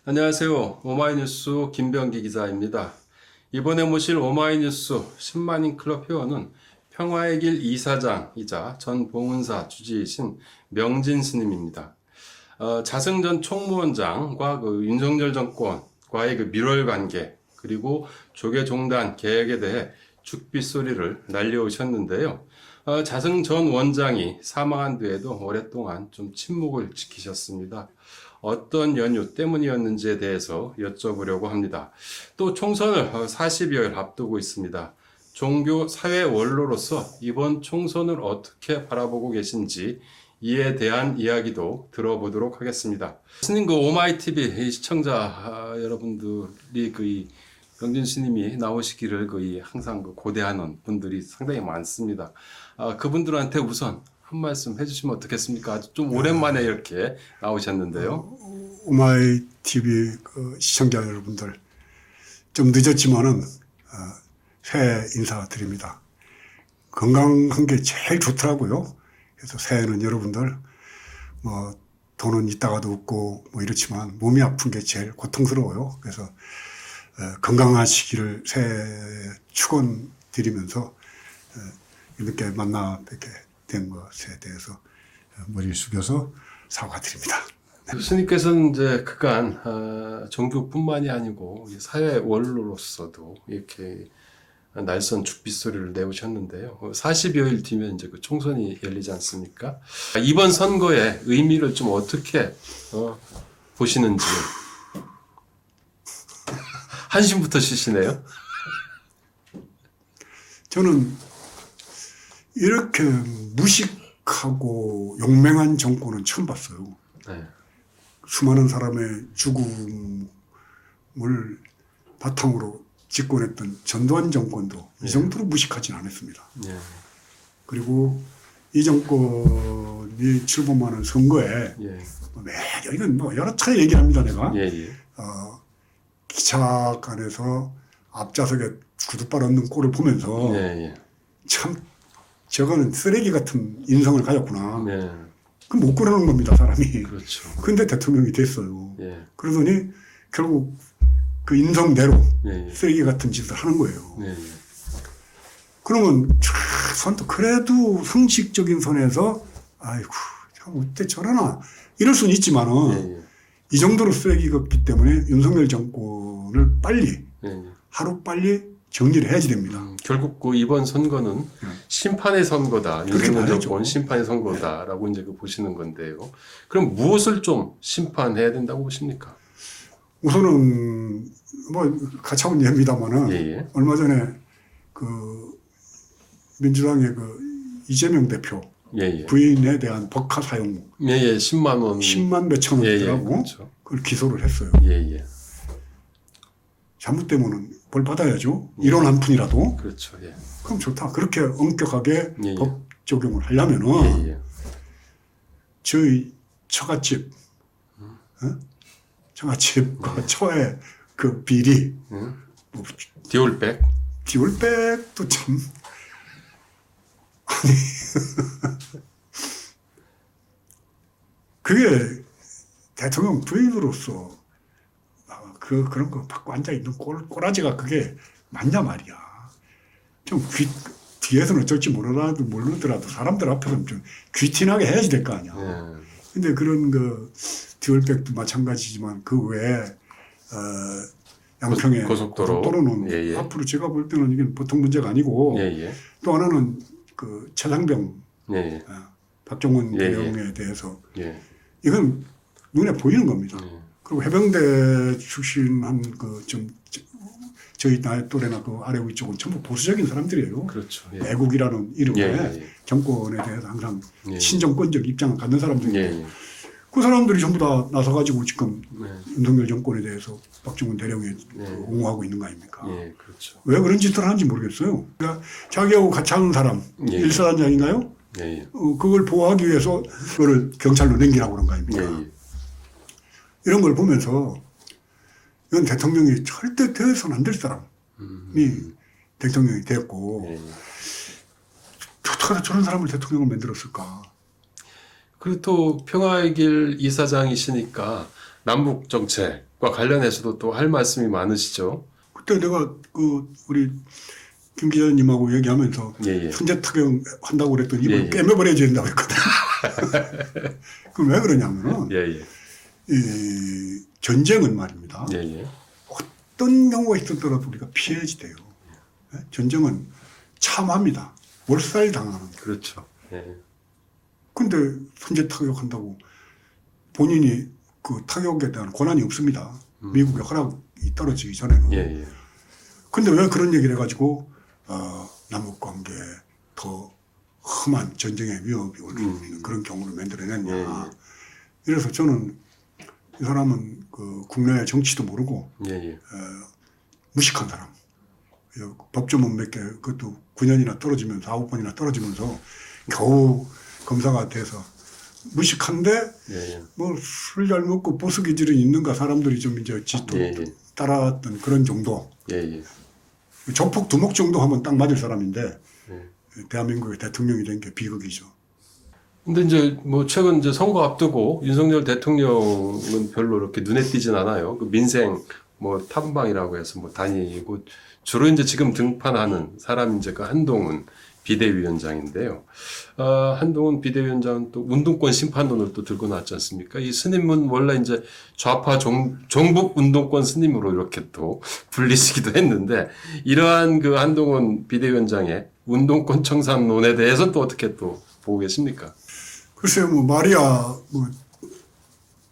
안녕하세요. 오마이뉴스 김병기 기자입니다. 이번에 모실 오마이뉴스 10만인 클럽 회원은 평화의 길 이사장이자 전 봉은사 주지이신 명진 스님입니다. 자승 전 총무원장과 윤석열 정권과의 밀월 관계 그리고 조계종단 개혁에 대해 죽빗소리를 날려오셨는데요. 자승 전 원장이 사망한 뒤에도 오랫동안 좀 침묵을 지키셨습니다. 어떤 연유 때문이었는지에 대해서 여쭤보려고 합니다. 또 총선을 40여일 앞두고 있습니다. 종교 사회 원로로서 이번 총선을 어떻게 바라보고 계신지 이에 대한 이야기도 들어보도록 하겠습니다. 스님 오마이TV 시청자 여러분들이 이 명진 스님이 나오시기를 항상 고대하는 분들이 상당히 많습니다. 그분들한테 우선 한 말씀 해주시면 어떻겠습니까? 아주 좀 오랜만에 이렇게 나오셨는데요. 오마이 TV 시청자 여러분들, 좀 늦었지만은 새해 인사드립니다. 건강한 게 제일 좋더라고요. 그래서 새해는 여러분들 돈은 있다가도 없고 이렇지만 몸이 아픈 게 제일 고통스러워요. 그래서 건강하시기를 새해 축원드리면서 이렇게 만나 뵙게 된 것에 대해서 머리를 숙여서 사과드립니다. 스님께서는 이제 그간 종교뿐만이 아니고 사회 원로로서도 이렇게 날선 죽빗소리를 내오셨는데요. 40여일 뒤면 이제 그 총선이 열리지 않습니까? 이번 선거의 의미를 좀 어떻게 보시는지. 한심부터 쉬시네요. 저는 이렇게 무식하고 용맹한 정권은 처음 봤어요. 네. 수많은 사람의 죽음을 바탕으로 집권했던 전두환 정권도 이 정도로 무식하진 않았습니다. 그리고 이 정권이 출범하는 선거에 이건 여러 차례 얘기를 합니다. 내가 기차관에서 앞좌석에 구두발 얻는 꼴을 보면서 참 저거는 쓰레기 같은 인성을 가졌구나. 그럼 못 그러는 겁니다, 사람이. 그렇죠. 근데 대통령이 됐어요. 그러더니 결국 그 인성대로 쓰레기 같은 짓을 하는 거예요. 그러면 선도 그래도 상식적인 선에서 아이고 참 어때 저러나 이럴 수는 있지만은 이 정도로 쓰레기 같기 때문에 윤석열 정권을 빨리 하루 빨리 정리를 해야지 됩니다. 결국 이번 선거는 심판의 선거다. 윤석열 정권 심판의 선거다라고 이제 보시는 건데요. 그럼 무엇을 좀 심판해야 된다고 보십니까? 우선은 가차원 예입니다만은 얼마 전에 민주당의 이재명 대표 부인에 대한 법카 사용 10만 원 10만 몇천 원이더라고. 그렇죠. 그걸 기소를 했어요. 잘못되면은 벌 받아야죠. 1원 한 푼이라도. 그렇죠. 그럼 좋다. 그렇게 엄격하게 법 적용을 하려면은 저희 처갓집, 처갓집과 처의 그 비리, 디올백도 참 아니 그게 대통령 부인으로서 그런 거 받고 앉아있는 꼬라지가 그게 맞냐 말이야. 좀 뒤에서는 어쩔지 모르더라도 사람들 앞에서는 좀 귀티나게 해야지 될 거 아니야. 근데 그런 디올백도 마찬가지지만 그 외에 양평의 고속도로는 앞으로 제가 볼 때는 이게 보통 문제가 아니고 또 하나는 최상병 박정훈 대령에 대해서 이건 눈에 보이는 겁니다. 그리고 해병대 출신한 저희 나이 또래나 아래 위쪽은 전부 보수적인 사람들이에요. 그렇죠. 애국이라는 이름에 정권에 대해서 항상 친정권적 입장을 갖는 사람들이에요. 그 사람들이 전부 다 나서가지고 지금 윤석열 정권에 대해서 박정훈 대령에 옹호하고 있는 거 아닙니까? 그렇죠. 왜 그런 짓을 하는지 모르겠어요. 그러니까 자기하고 같이 하는 사람, 일사단장인가요? 그걸 보호하기 위해서 그거를 경찰로 넘기라고 그런 거 아닙니까? 이런 걸 보면서 이건 대통령이 절대 되어서는 안 될 사람이 대통령이 됐고 어떻게 해서 저런 사람을 대통령을 만들었을까? 그리고 또 평화의 길 이사장이시니까 남북 정책 관련해서도 또 할 말씀이 많으시죠? 그때 내가 우리 김 기자님하고 얘기하면서 예, 예. 선제 타격 한다고 그랬더니 입을 예, 예. 꿰매버려야 된다고 했거든. 그럼 왜 그러냐면은 예, 예. 이 전쟁은 말입니다. 예, 예. 어떤 경우가 있었더라도 우리가 피해야지 돼요. 예? 전쟁은 참합니다. 몰살 당하는. 그렇죠. 예. 근데 선제 타격한다고 본인이 그 타격에 대한 권한이 없습니다. 미국의 허락이 떨어지기 전에는. 예, 예. 근데 왜 그런 얘기를 해가지고 남북 관계에 더 험한 전쟁의 위협이 올 수 있는 그런 경우를 만들어냈냐. 예, 예. 이래서 저는 이 사람은 그 국내 정치도 모르고 예, 예. 무식한 사람. 법조문 몇 개, 그것도 9년이나 떨어지면서, 4, 5번이나 떨어지면서 겨우 검사가 돼서 무식한데 예, 예. 뭐 술 잘 먹고 보수 기질은 있는가 사람들이 좀 이제 지도 예, 예. 따라왔던 그런 정도. 예, 예. 조폭 두목 정도 하면 딱 맞을 사람인데 예. 대한민국의 대통령이 된 게 비극이죠. 근데 이제 뭐 최근 이제 선거 앞두고 윤석열 대통령은 별로 이렇게 눈에 띄진 않아요. 그 민생 뭐 탐방이라고 해서 뭐 다니고 주로 이제 지금 등판하는 사람이 이제 그 한동훈 비대위원장인데요. 한동훈 비대위원장은 또 운동권 심판론을 또 들고 나왔지 않습니까? 이 스님은 원래 이제 좌파 종북 운동권 스님으로 이렇게 또 불리시기도 했는데 이러한 그 한동훈 비대위원장의 운동권 청산론에 대해서는 또 어떻게 또 보고 계십니까? 글쎄요, 뭐 말이야 뭐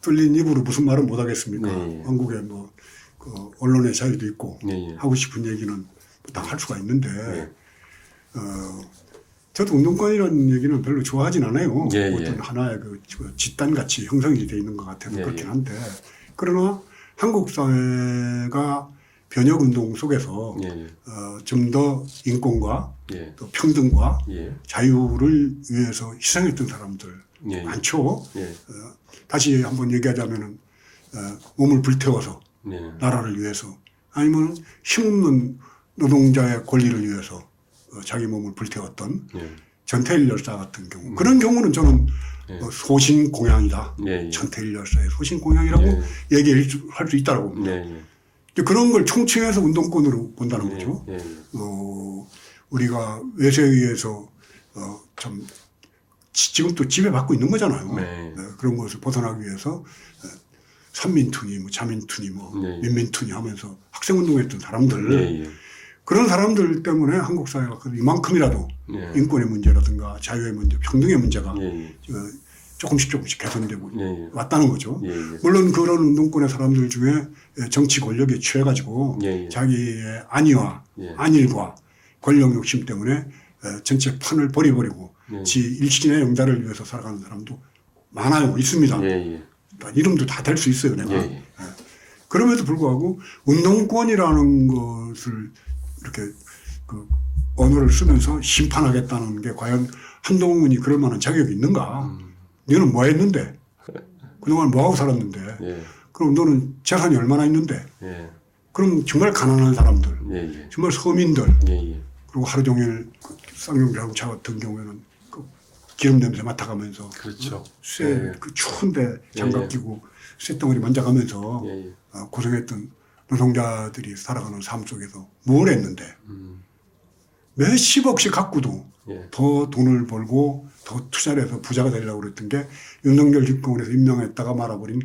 뚫린 입으로 무슨 말은 못 하겠습니까? 네. 한국에 뭐 그 언론의 자유도 있고 네. 하고 싶은 얘기는 다 할 수가 있는데 네. 저도 운동권이라는 얘기는 별로 좋아하진 않아요. 예, 어떤 예. 하나의 그 집단같이 형성이 돼 있는 것 같아서 예, 그렇긴 예. 한데 그러나 한국 사회가 변혁 운동 속에서 예, 좀 더 인권과 예, 또 평등과 예, 자유를 위해서 희생했던 사람들 예, 많죠. 예, 다시 한번 얘기하자면은 몸을 불태워서 예, 나라를 위해서 아니면 힘없는 노동자의 권리를 위해서 자기 몸을 불태웠던 예, 전태일 열사 같은 경우 그런 경우는 저는 예. 소신 공양이다. 예, 예. 전태일 열사의 소신 공양이라고 예. 얘기할 수 있다라고 봅니다. 예, 예. 근데 그런 걸 총칭해서 운동권으로 본다는 거죠. 예, 예. 우리가 외세에 의해서 참 지금 또 지배받고 있는 거잖아요. 네. 그런 것을 벗어나기 위해서 삼민투니, 뭐 자민투니, 뭐 네. 민민투니 하면서 학생운동했던 사람들 예, 예. 그런 사람들 때문에 한국 사회가 이만큼이라도 예. 인권의 문제라든가 자유의 문제, 평등의 문제가 예, 예. 조금씩 개선되고 예, 예. 왔다는 거죠. 예, 예. 물론 그런 운동권의 사람들 중에 정치 권력에 취해가지고 예, 예. 자기의 안위와 예. 안일과 권력 욕심 때문에 전체 판을 버려버리고 예. 지 일신의 영달을 위해서 살아가는 사람도 많아요. 있습니다. 예, 예. 이름도 다 될 수 있어요. 내가. 예, 예. 그럼에도 불구하고 운동권이라는 것을 이렇게 그 언어를 쓰면서 심판하겠다는 게 과연 한동훈이 그럴 만한 자격이 있는가? 너는 뭐 했는데? 그동안 뭐 하고 살았는데? 예. 그럼 너는 재산이 얼마나 있는데? 예. 그럼 정말 가난한 사람들, 예, 예. 정말 서민들, 예, 예. 그리고 하루 종일 쌍용자동차 같은 경우에는 그 기름 냄새 맡아가면서 그렇죠. 쇠 예. 그 추운데 장갑 예, 예. 끼고 쇳덩어리 만져가면서 예, 예. 고생했던 노동자들이 살아가는 삶 속에서 뭘 했는데 음. 몇십억씩 갖고도 예. 더 돈을 벌고 더 투자를 해서 부자가 되려고 그랬던 게 윤석열 집권에서 임명했다가 말아버린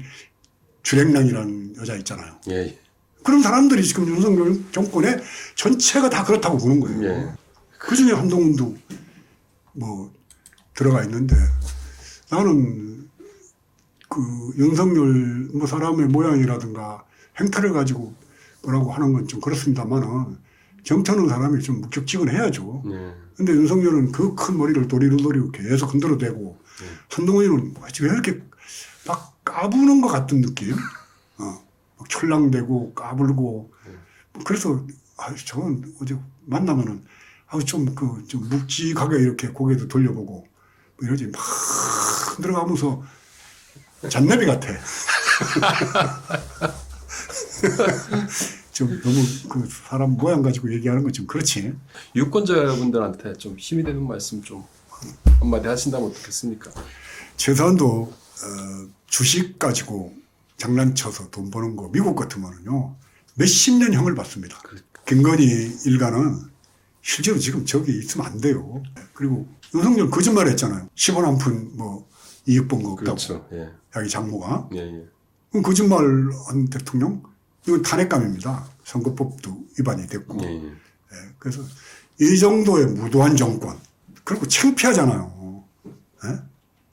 주랭랑이라는 여자 있잖아요. 예, 예. 그런 사람들이 지금 윤석열 정권의 전체가 다 그렇다고 보는 거예요. 예. 그중에 한동훈도 뭐 들어가 있는데 나는 그 윤석열 뭐 사람의 모양이라든가 행태를 가지고 뭐라고 하는 건 좀 그렇습니다만은 정치하는 사람이 좀 묵직지근해야죠. 예. 근데 윤석열은 그 큰 머리를 도리도리로 계속 흔들어대고 한동훈이는 왜 이렇게 막 까부는 것 같은 느낌? 막 철랑대고 까불고 그래서 저는 어제 만나면은 좀 묵직하게 이렇게 고개도 돌려보고 뭐 이러지 막 흔들어가면서 잔나비 같아. 좀 너무 그 사람 모양 가지고 얘기하는 건 좀 그렇지. 유권자 여러분들한테 좀 힘이 되는 말씀 좀 한마디 하신다면 어떻겠습니까? 최소한도 주식 가지고 장난쳐서 돈 버는 거 미국 같으면은요 몇십 년 형을 받습니다. 그렇죠. 김건희 일가는 실제로 지금 저기 있으면 안 돼요. 그리고 윤석열 거짓말 했잖아요. 10원 한 푼 뭐 이익 본 거 없다고. 그렇죠. 예. 자기 장모가. 예, 예. 그럼 거짓말한 대통령? 이건 탄핵감입니다. 선거법도 위반이 됐고. 예, 예. 예, 그래서 이 정도의 무도한 정권. 그리고 창피하잖아요. 예?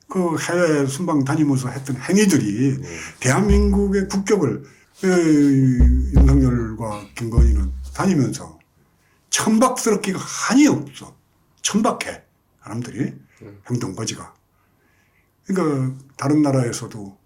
그 해외 순방 다니면서 했던 행위들이 대한민국의 국격을 윤석열과 김건희는 다니면서 천박스럽기가 한이 없어. 천박해. 사람들이. 행동거지가. 그러니까 다른 나라에서도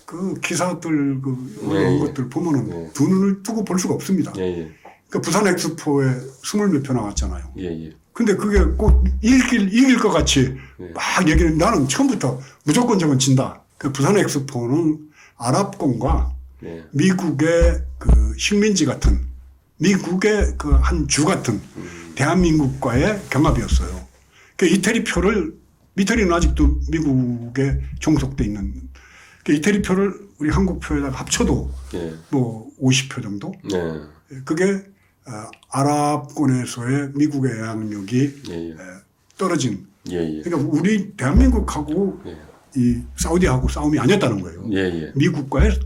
그 기사들 이런 것들 보면은 두 눈을 뜨고 볼 수가 없습니다. 예, 예. 그러니까 부산 엑스포에 20몇 표 나왔잖아요. 예, 예. 근데 그게 꼭 이길 것 같이 막 얘기는 나는 처음부터 무조건 저건 진다. 그 부산 엑스포는 아랍권과 미국의 그 식민지 같은 미국의 그 한 주 같은 대한민국과의 경합이었어요. 그 이태리 표를 이태리는 아직도 미국에 종속돼 있는 그 이태리 표를 우리 한국 표에다가 합쳐도 뭐 50표 정도. 그게 아랍권에서의 미국의 영향력이 떨어진. 그러니까 우리 대한민국하고 이 사우디하고 싸움이 아니었다는 거예요. 미국과의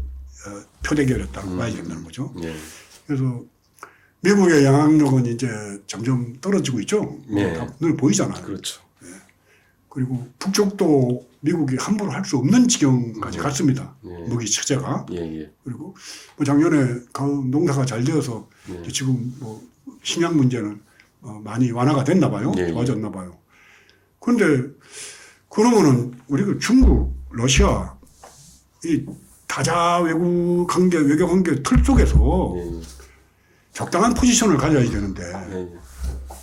표대결이었다고 봐야 된다는 거죠. 그래서 미국의 영향력은 이제 점점 떨어지고 있죠. 눈에 보이잖아요. 그렇죠. 그리고 북쪽도 미국이 함부로 할 수 없는 지경까지 갔습니다. 무기 체제가. 그리고 뭐 작년에 농사가 잘 되어서 지금 뭐 식량 문제는 많이 완화가 됐나 봐요. 좋아졌나 봐요. 그런데 그러면은 우리가 중국, 러시아 이 다자 외국 관계, 외교 관계 틀 속에서 적당한 포지션을 가져야 되는데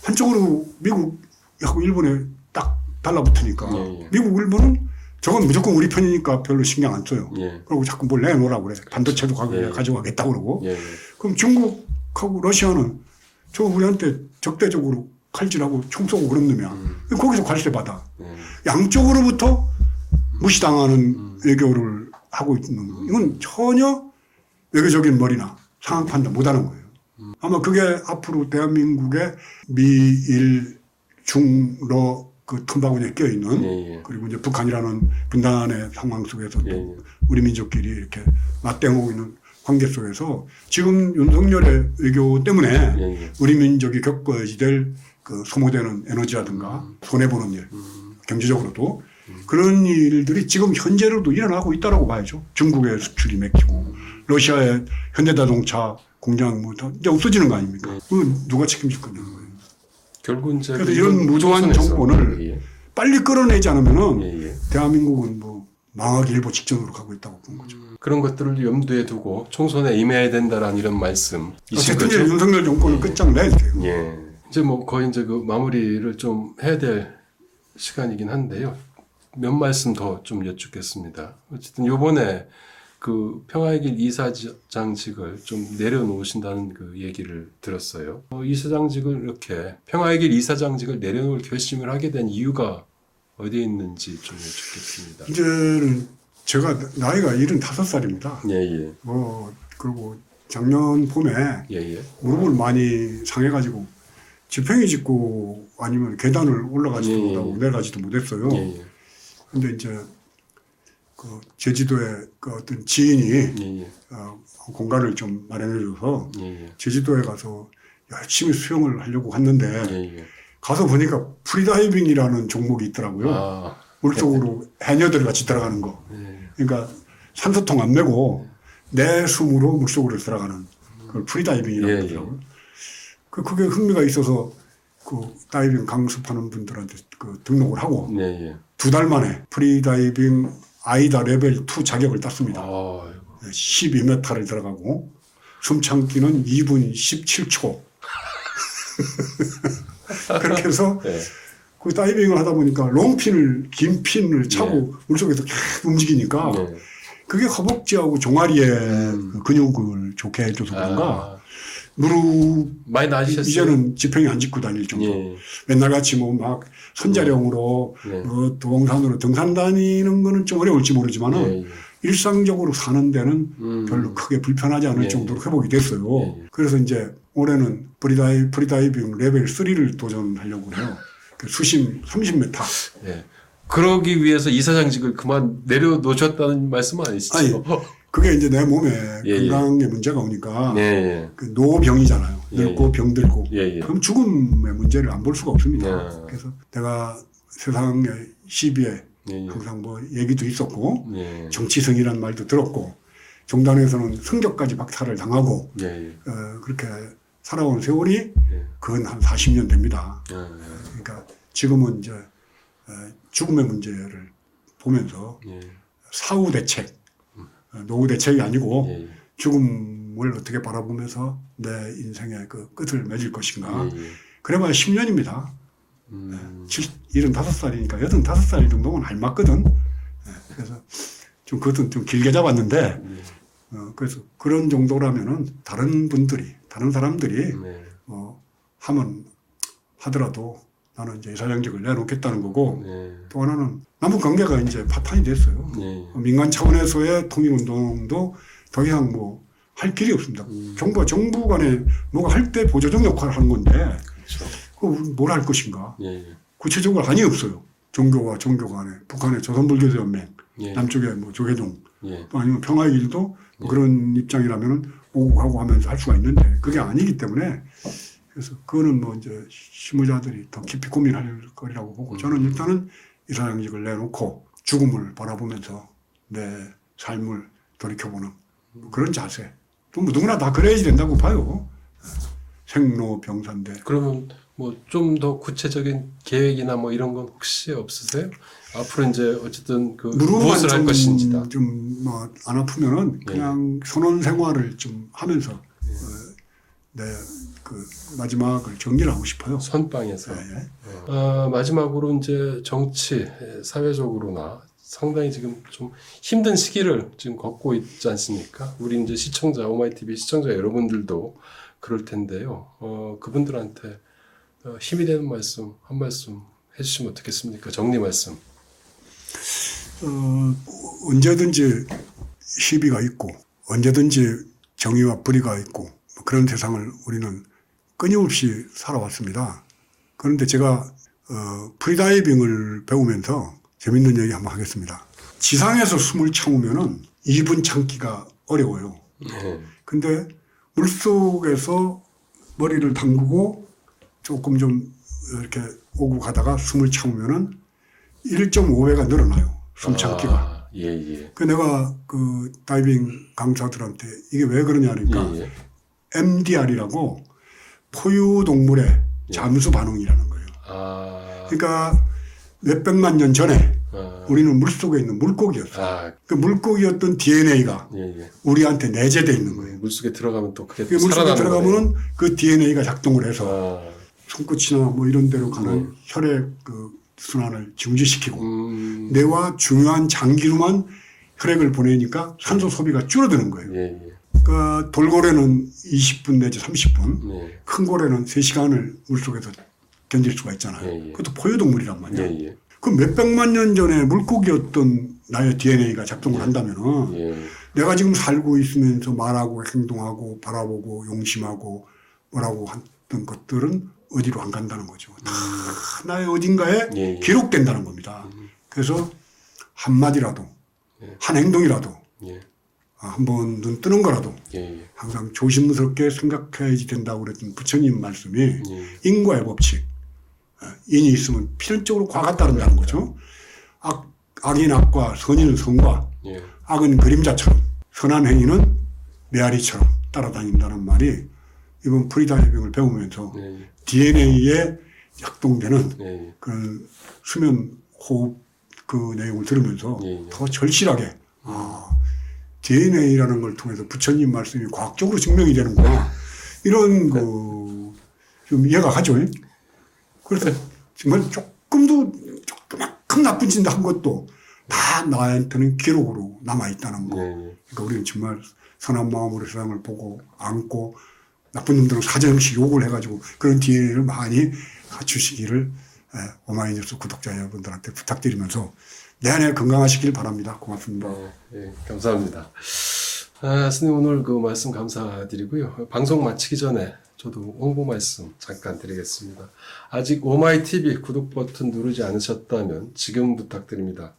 한쪽으로 미국하고 일본에 딱 달라붙으니까 미국, 일본은 저건 무조건 우리 편이니까 별로 신경 안 써요. 그리고 자꾸 뭘 내놓으라고 그래서 반도체도 가져가겠다고 그러고. 그럼 중국하고 러시아는 저 우리한테 적대적으로 칼질하고 총 쏘고 그런 놈이야. 거기서 관세 받아. 양쪽으로부터 무시당하는 외교를 하고 있는 이건 전혀 외교적인 머리나 상황 판단 못하는 거예요. 아마 그게 앞으로 대한민국의 미일 중러 그 틈바구니에 껴 있는 그리고 이제 북한이라는 분단의 상황 속에서도 우리 민족끼리 이렇게 맞대응하고 있는 관계 속에서 지금 윤석열의 외교 때문에 우리 민족이 겪어야 될 그 소모되는 에너지라든가 손해보는 일, 경제적으로도 그런 일들이 지금 현재로도 일어나고 있다라고 봐야죠. 중국의 수출이 맥히고 러시아의 현대자동차 공장 뭐 다 이제 없어지는 거 아닙니까? 그건 누가 책임질 거냐는 거예요. 결국 이제 그래서 이런 무도한 정권을 빨리 끌어내지 않으면은 대한민국은 뭐 망하기 일보 직전으로 가고 있다고 본 거죠. 그런 것들을 염두에 두고 총선에 임해야 된다라는 이런 말씀이신 어쨌든 거죠. 윤석열 정권을 끝장내야 돼요. 이제 뭐 거의 이제 그 마무리를 좀 해야 될 시간이긴 한데요. 몇 말씀 더 좀 여쭙겠습니다. 어쨌든 요번에 그 평화의 길 이사장직을 좀 내려놓으신다는 그 얘기를 들었어요. 이사장직을 이렇게 평화의 길 이사장직을 내려놓을 결심을 하게 된 이유가 어디에 있는지 좀 여쭙겠습니다. 이제는 제가 나이가 75살입니다. 뭐 그리고 작년 봄에 무릎을 많이 상해가지고 지팽이 짚고 아니면 계단을 올라가지도 못하고 내려가지도 못했어요. 근데 이제 그 제주도에 그 어떤 지인이 공간을 좀 마련해줘서 제주도에 가서 열심히 수영을 하려고 갔는데 가서 보니까 프리다이빙이라는 종목이 있더라고요. 물속으로 해녀들 같이 들어가는 거. 그러니까 산소통 안 메고 내 숨으로 물속으로 들어가는 그걸 프리다이빙이라고 하더라고요. 그게 흥미가 있어서 그 다이빙 강습하는 분들한테 그 등록을 하고 2달 만에 프리다이빙 아이다 레벨 2 자격을 땄습니다. 12m를 들어가고 숨 참기는 2분 17초. 그렇게 해서 그 다이빙을 하다 보니까 롱핀을 긴 핀을 차고 물속에서 계속 움직이니까 그게 허벅지하고 종아리에 그 근육을 좋게 해줘서 그런가 무릎 많이 나으셨어요? 이제는 지팽이 안 짚고 다닐 정도. 맨날 같이 뭐 막 선자령으로 뭐 도봉산으로 등산 다니는 거는 좀 어려울지 모르지만은 일상적으로 사는 데는 별로 크게 불편하지 않을 예, 정도로 회복이 됐어요. 예, 예. 그래서 이제 올해는 프리다이빙 레벨 3를 도전하려고 해요. 그 수심 30m. 예. 그러기 위해서 이사장직을 그만 내려놓으셨다는 말씀은 아니시죠? 아니, 그게 이제 내 몸에 예, 건강에 문제가 오니까 예, 예. 그 노병이잖아요. 예, 늙고 병들고. 예, 예. 그럼 죽음의 문제를 안 볼 수가 없습니다. 예. 그래서 내가 세상의 시비에 예, 예. 항상 뭐 얘기도 있었고 예. 정치성이라는 말도 들었고 종단에서는 성적까지 박탈을 당하고 예, 예. 그렇게 살아온 세월이 예. 그건 한 40년 됩니다. 예, 예. 그러니까 지금은 이제 죽음의 문제를 보면서 예. 사후 대책, 노후 대책이 아니고 예, 예. 죽음을 어떻게 바라보면서 내 인생의 그 끝을 맺을 것인가. 예, 예. 그래봐야 10년입니다. 75살이니까 85살 정도면 알맞거든. 그래서 좀 그것은 좀 길게 잡았는데, 그래서 그런 정도라면은 다른 사람들이 네. 하면 하더라도 나는 이제 이사장직을 내놓겠다는 거고, 네. 또 하나는 남북 관계가 이제 파탄이 됐어요. 네. 민간 차원에서의 통일운동도 더 이상 뭐 할 길이 없습니다. 정부 간에 뭐가 할 때 보조적 역할을 하는 건데, 그렇죠. 뭘 할 것인가? 예, 구체적으로 한이 없어요. 종교와 종교 간에 북한의 조선불교연맹, 예. 남쪽에 뭐 조계종, 예. 또 아니면 평화의 길도 뭐 그런 입장이라면은 오고 가고 하면서 할 수가 있는데 그게 아니기 때문에 그래서 그거는 뭐 이제 실무자들이 더 깊이 고민할 거리라고 보고 저는 일단은 이사장직을 내놓고 죽음을 바라보면서 내 삶을 돌이켜보는 그런 자세. 또 뭐 누구나 다 그래야지 된다고 봐요. 생로병사인데. 그러면 뭐 좀 더 구체적인 계획이나 뭐 이런 건 혹시 없으세요? 앞으로 이제 어쨌든 그 무엇을 할 것인지다. 좀 뭐 안 아프면은 그냥 선원 생활을 좀 하면서 내 그 마지막을 정리를 하고 싶어요. 선방에서. 예. 마지막으로 이제 정치, 사회적으로나 상당히 지금 좀 힘든 시기를 지금 겪고 있지 않습니까? 우리 이제 시청자, 오마이TV 시청자 여러분들도 그럴 텐데요. 그분들한테 힘이 되는 말씀, 한 말씀 해주시면 어떻겠습니까? 정리 말씀. 언제든지 시비가 있고, 언제든지 정의와 불의가 있고, 그런 세상을 우리는 끊임없이 살아왔습니다. 그런데 제가 프리다이빙을 배우면서 재밌는 얘기 한번 하겠습니다. 지상에서 숨을 참으면은 2분 참기가 어려워요. 근데 물속에서 머리를 담그고 조금 좀 이렇게 오고 가다가 숨을 참으면은 1.5배가 늘어나요. 숨 참기가. 예, 예. 그 내가 그 다이빙 강사들한테 이게 왜 그러냐니까 예, 예. MDR이라고 포유동물의 잠수 반응이라는 거예요. 그러니까 몇백만 년 전에 우리는 물속에 있는 물고기였어요. 그 물고기였던 DNA가 우리한테 내재되어 있는 거예요. 물속에 들어가면 또 그게 물속에 들어가면 그 DNA가 작동을 해서 손끝이나 뭐 이런 데로 가는 혈액 그 순환을 중지시키고 뇌와 중요한 장기로만 혈액을 보내니까 산소 소비가 줄어드는 거예요. 그러니까 돌고래는 20분 내지 30분, 큰 고래는 3시간을 물속에서 견딜 수가 있잖아요. 그것도 포유동물이란 말이에요. 그럼 몇백만 년 전에 물고기였던 나의 DNA가 작동을 한다면은 내가 지금 살고 있으면서 말하고 행동하고 바라보고 용심하고 뭐라고 했던 것들은 어디로 안 간다는 거죠. 다 나의 어딘가에 기록된다는 겁니다. 그래서 한마디라도 한 행동이라도 한 번 눈 뜨는 거라도 항상 조심스럽게 생각해야지 된다고 그랬던 부처님 말씀이 인과의 법칙. 인이 있으면 필연적으로 과가 따른다는 거죠. 악인 악과 선인은 선과 악은 그림자처럼 선한 행위는 메아리처럼 따라다닌다는 말이 이번 프리다이빙을 배우면서 DNA에 작동되는 그런 수면 호흡 그 내용을 들으면서 더 절실하게 DNA라는 걸 통해서 부처님 말씀이 과학적으로 증명이 되는구나. 이런 좀 이해가 가죠. 그래서 정말 조그만큼 나쁜 짓 한 것도 다 나한테는 기록으로 남아있다는 거. 그러니까 우리는 정말 선한 마음으로 세상을 보고 안고 나쁜 놈들은 사정없이 욕을 해가지고 그런 DNA를 많이 갖추시기를 오마이뉴스 구독자 여러분들한테 부탁드리면서 내내 건강하시길 바랍니다. 고맙습니다. 예, 감사합니다. 스님 오늘 그 말씀 감사드리고요. 방송 마치기 전에 저도 홍보 말씀 잠깐 드리겠습니다. 아직 오마이TV 구독 버튼 누르지 않으셨다면 지금 부탁드립니다.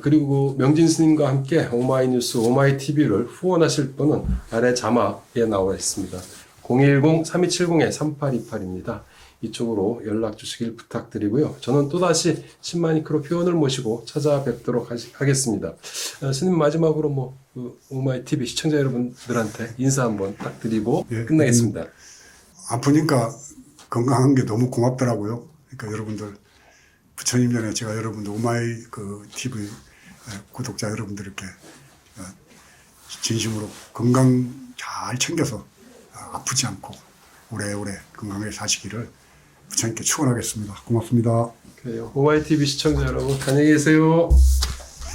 그리고 명진 스님과 함께 오마이뉴스 오마이TV를 후원하실 분은 아래 자막에 나와 있습니다. 010-3270-3828입니다. 이쪽으로 연락 주시길 부탁드리고요. 저는 또다시 10만인 크롭 회원을 모시고 찾아뵙도록 하겠습니다. 스님 마지막으로 오마이TV 시청자 여러분들한테 인사 한번 딱 드리고 예, 끝내겠습니다. 아프니까 건강한 게 너무 고맙더라고요. 그러니까 여러분들 부처님 전에 제가 여러분들 오마이 TV 구독자 여러분들께 진심으로 건강 잘 챙겨서 아프지 않고 오래오래 건강하게 사시기를 부처님께 축원하겠습니다. 고맙습니다. 그래요. 오마이TV 시청자 여러분 안녕히 계세요.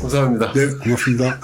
감사합니다. 네, 고맙습니다.